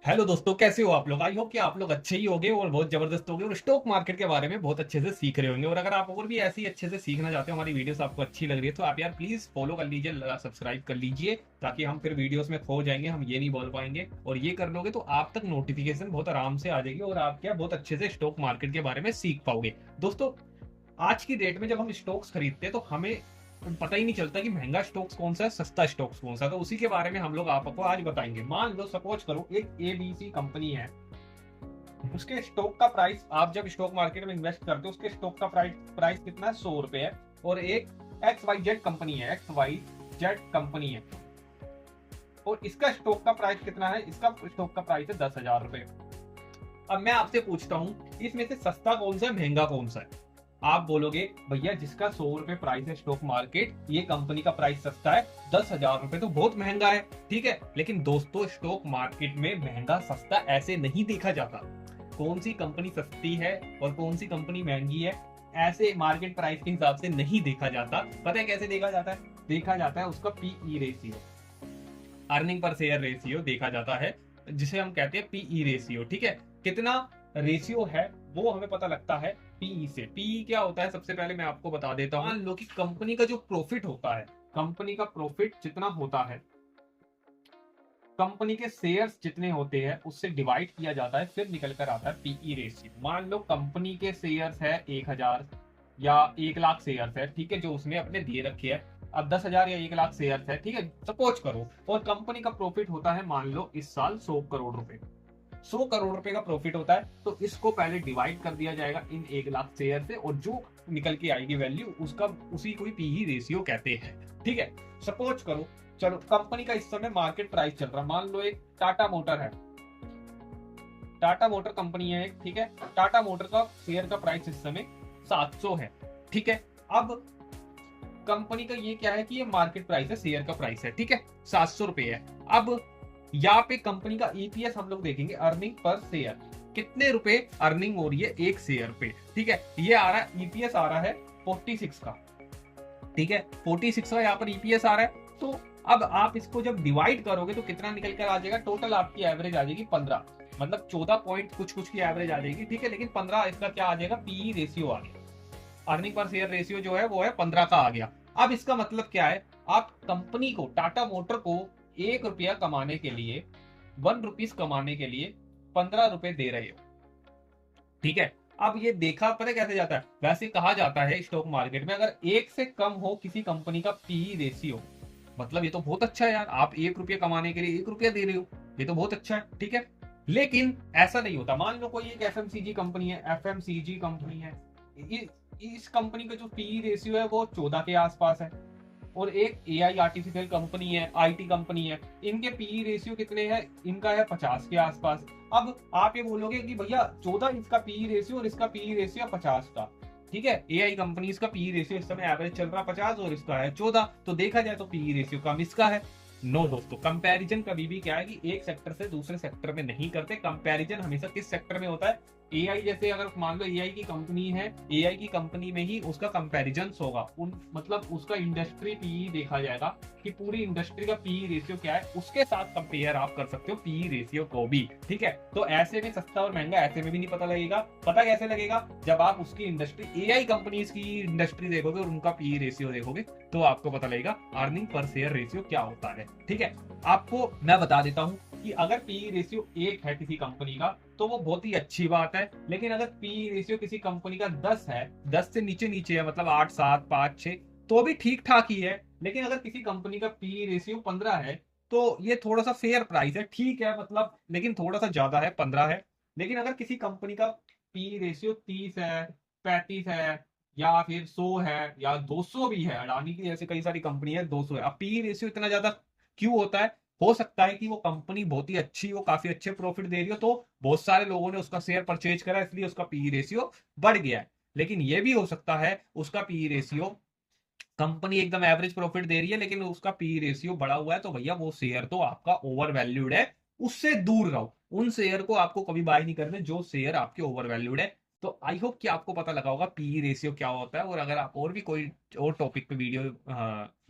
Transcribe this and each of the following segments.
Hello दोस्तों, कैसे हो आप लोग। आई होप कि आप लोग अच्छे ही होंगे और बहुत जबरदस्त होंगे और स्टॉक मार्केट के बारे में बहुत अच्छे से सीख रहे होंगे। और अगर आप और भी ऐसे ही अच्छे से सीखना चाहते हो, हमारी वीडियोस आपको अच्छी लग रही है, तो आप यार प्लीज फॉलो कर लीजिए, सब्सक्राइब कर लीजिए, ताकि हम फिर वीडियोस में खो जाएंगे, हम ये नहीं बोल पाएंगे। और ये कर लोगे तो आप तक नोटिफिकेशन बहुत आराम से आ जाएगी और आप क्या बहुत अच्छे से स्टॉक मार्केट के बारे में सीख पाओगे। दोस्तों, आज की डेट में जब हम स्टॉक्स खरीदते हैं तो हमें पता ही नहीं चलता कि महंगा स्टॉक्स कौन सा है, सस्ता स्टॉक्स कौन सा है। तो उसी के बारे में हम लोग आपको आज बताएंगे। मान लो सपोज करो एक एबीसी कंपनी है, उसके स्टॉक का प्राइस, आप जब स्टॉक मार्केट में इन्वेस्ट करते हो उसके स्टॉक का प्राइस कितना है, 100 रुपए है। और एक एक्स वाई जेड कंपनी है, एक्स वाई जेड कंपनी है, और इसका स्टॉक का प्राइस कितना है, इसका स्टॉक का प्राइस है 10,000 रुपए। अब मैं आपसे पूछता हूं, इसमें से सस्ता कौन सा है, महंगा कौन सा है। आप बोलोगे भैया जिसका 100 रुपए प्राइस है स्टॉक मार्केट, ये कंपनी का प्राइस सस्ता है, 10,000 रुपए तो बहुत महंगा है। ठीक है, लेकिन दोस्तों स्टॉक मार्केट में महंगा सस्ता ऐसे नहीं देखा जाता। कौन सी कंपनी सस्ती है और कौन सी कंपनी महंगी है, ऐसे मार्केट प्राइस के हिसाब से नहीं देखा जाता। पता है कैसे देखा जाता है, देखा जाता है उसका PE ratio, earning per share ratio देखा जाता है, जिसे हम कहते हैं पीई रेशियो। ठीक है, कितना रेशियो है वो हमें पता लगता है पीई से। पीई क्या होता है, सबसे पहले मैं आपको बता देता हूं। मान लो कि कंपनी का जो प्रॉफिट होता है, कंपनी का प्रॉफिट जितना होता है, कंपनी के शेयर्स जितने होते हैं उससे डिवाइड किया जाता है, फिर निकल कर आता है पीई रेशियो। मान लो कंपनी के शेयर्स है 1,000 या 1 लाख शेयर्स है, ठीक है, जो उसने अपने दिए रखे हैं। अब 10,000 या 1 लाख शेयर्स है, ठीक है, सपोज करो, और कंपनी का प्रॉफिट होता है मान लो इस साल 100 करोड़ रुपए। 100 करोड़ रुपए का प्रॉफिट होता है, तो इसको पहले डिवाइड कर दिया जाएगा इन 1 लाख शेयर से, और जो निकल के आएगी वैल्यू उसका, उसी को पीई रेशियो कहते हैं। ठीक है, सपोज करो, चलो कंपनी का इस समय मार्केट प्राइस चल रहा है, मान लो एक टाटा मोटर है, टाटा मोटर कंपनी है एक, ठीक है, टाटा मोटर का शेयर का प्राइस इस समय 700 है। ठीक है, अब कंपनी का ये क्या है कि ये मार्केट प्राइस है, शेयर का प्राइस है, ठीक है, 700 रुपए है। अब यहाँ पे कंपनी का ईपीएस हम लोग देखेंगे, अर्निंग पर शेयर, कितने रुपए अर्निंग हो रही है एक शेयर पे। ठीक है, ये आ रहा है ईपीएस आ रहा है 46 का। ठीक है, 46 का यहाँ पर ईपीएस आ रहा है। तो अब आप इसको जब डिवाइड करोगे तो कितना निकल कर आ जाएगा, टोटल आपकी एवरेज आ जाएगी 15, मतलब 14 पॉइंट कुछ कुछ की एवरेज आ जाएगी। ठीक है, लेकिन 15 इसका क्या आ जाएगा, पीई रेशियो आ गया, अर्निंग पर शेयर रेशियो जो है वो है 15 का आ गया। अब इसका मतलब क्या है, आप कंपनी को, टाटा मोटर को 1 रुपया कमाने के लिए, 1 रुपीज कमाने के लिए 15 रुपए दे रहे हो। ठीक है, अब ये देखा पता है कैसे जाता है, वैसे कहा जाता है स्टॉक मार्केट में, अगर 1 से कम हो किसी कंपनी का पीई रेशियो, मतलब ये तो बहुत अच्छा है यार, आप 1 रुपया कमाने के लिए 1 रुपया दे रहे हो, ये तो बहुत अच्छा है। ठीक है, लेकिन ऐसा नहीं होता। मान लो कोई एक एफएमसीजी कंपनी है, एफएमसीजी कंपनी है, इस कंपनी का जो पीई रेशियो है वो 14 के आसपास है, और एक एआई आर्टिफिशियल कंपनी है, आईटी कंपनी है, इनके पीई रेशियो कितने हैं, इनका है 50 के आसपास। अब आप ये बोलोगे कि भैया 14 इसका पीई रेशियो और इसका पीई रेशियो 50 का। ठीक है, एआई कंपनी का पीई रेशियो इस समय एवरेज चल रहा 50 और इसका है 14, तो देखा जाए तो पीई रेशियो कम इसका है। नो दोस्तों, कंपैरिजन कभी भी क्या है कि एक सेक्टर से दूसरे सेक्टर में नहीं करते। कंपैरिजन हमेशा किस सेक्टर में होता है, एआई, जैसे अगर मान लो एआई की कंपनी है, एआई की कंपनी में ही उसका कंपैरिजन होगा, उन मतलब उसका इंडस्ट्री पीई देखा जाएगा कि पूरी इंडस्ट्री का पीई रेशियो क्या है, उसके साथ कंपेयर आप कर सकते हो पीई रेशियो को भी। ठीक है, तो ऐसे में सस्ता और महंगा ऐसे में भी नहीं पता लगेगा। पता कैसे लगेगा, जब आप उसकी इंडस्ट्री, एआई कंपनीज की इंडस्ट्री देखोगे और उनका पीई रेशियो देखोगे, तो आपको पता लगेगा अर्निंग पर शेयर रेशियो क्या होता है। ठीक है, आपको मैं बता देता हूं कि अगर पीई रेशियो 1 है किसी कंपनी का तो वो बहुत ही अच्छी बात है, लेकिन अगर पीई रेशियो किसी कंपनी का 10 है, 10 से नीचे नीचे है, मतलब 8, 7, 5, 6, तो भी ठीक ठाक ही है। लेकिन अगर किसी कंपनी का पीई रेशियो 15 है तो ये थोड़ा सा फेयर प्राइस है, ठीक है, मतलब लेकिन थोड़ा सा ज्यादा है, 15 है। लेकिन अगर किसी कंपनी का पीई रेशियो 30 है, 35 है, या फिर 100 है, या 200 भी है, अडानी की जैसे कई सारी कंपनी है 200 है। अब पीई रेशियो इतना ज्यादा क्यों होता है, हो सकता है कि वो कंपनी बहुत ही अच्छी हो, काफी अच्छे प्रॉफिट दे रही हो, तो बहुत सारे लोगों ने उसका शेयर परचेज करा इसलिए उसका पीई रेशियो बढ़ गया है। लेकिन ये भी हो सकता है उसका पीई रेशियो, कंपनी एकदम एवरेज प्रॉफिट दे रही है लेकिन उसका पी रेशियो बढ़ा हुआ है, तो भैया वो शेयर तो आपका ओवर वैल्यूड है, उससे दूर रहो। उन शेयर को आपको कभी बाय नहीं करने जो शेयर आपके ओवर वैल्यूड है। तो आई होप कि आपको पता लगा होगा पी रेशियो क्या होता है। और अगर आप और भी कोई और टॉपिक पे वीडियो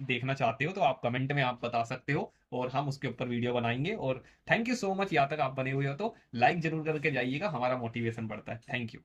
देखना चाहते हो तो आप कमेंट में आप बता सकते हो। और हम उसके ऊपर वीडियो बनाएंगे। और थैंक यू सो मच, यहाँ तक आप बने हुए हो तो लाइक जरूर करके जाइएगा, हमारा मोटिवेशन बढ़ता है। Thank you.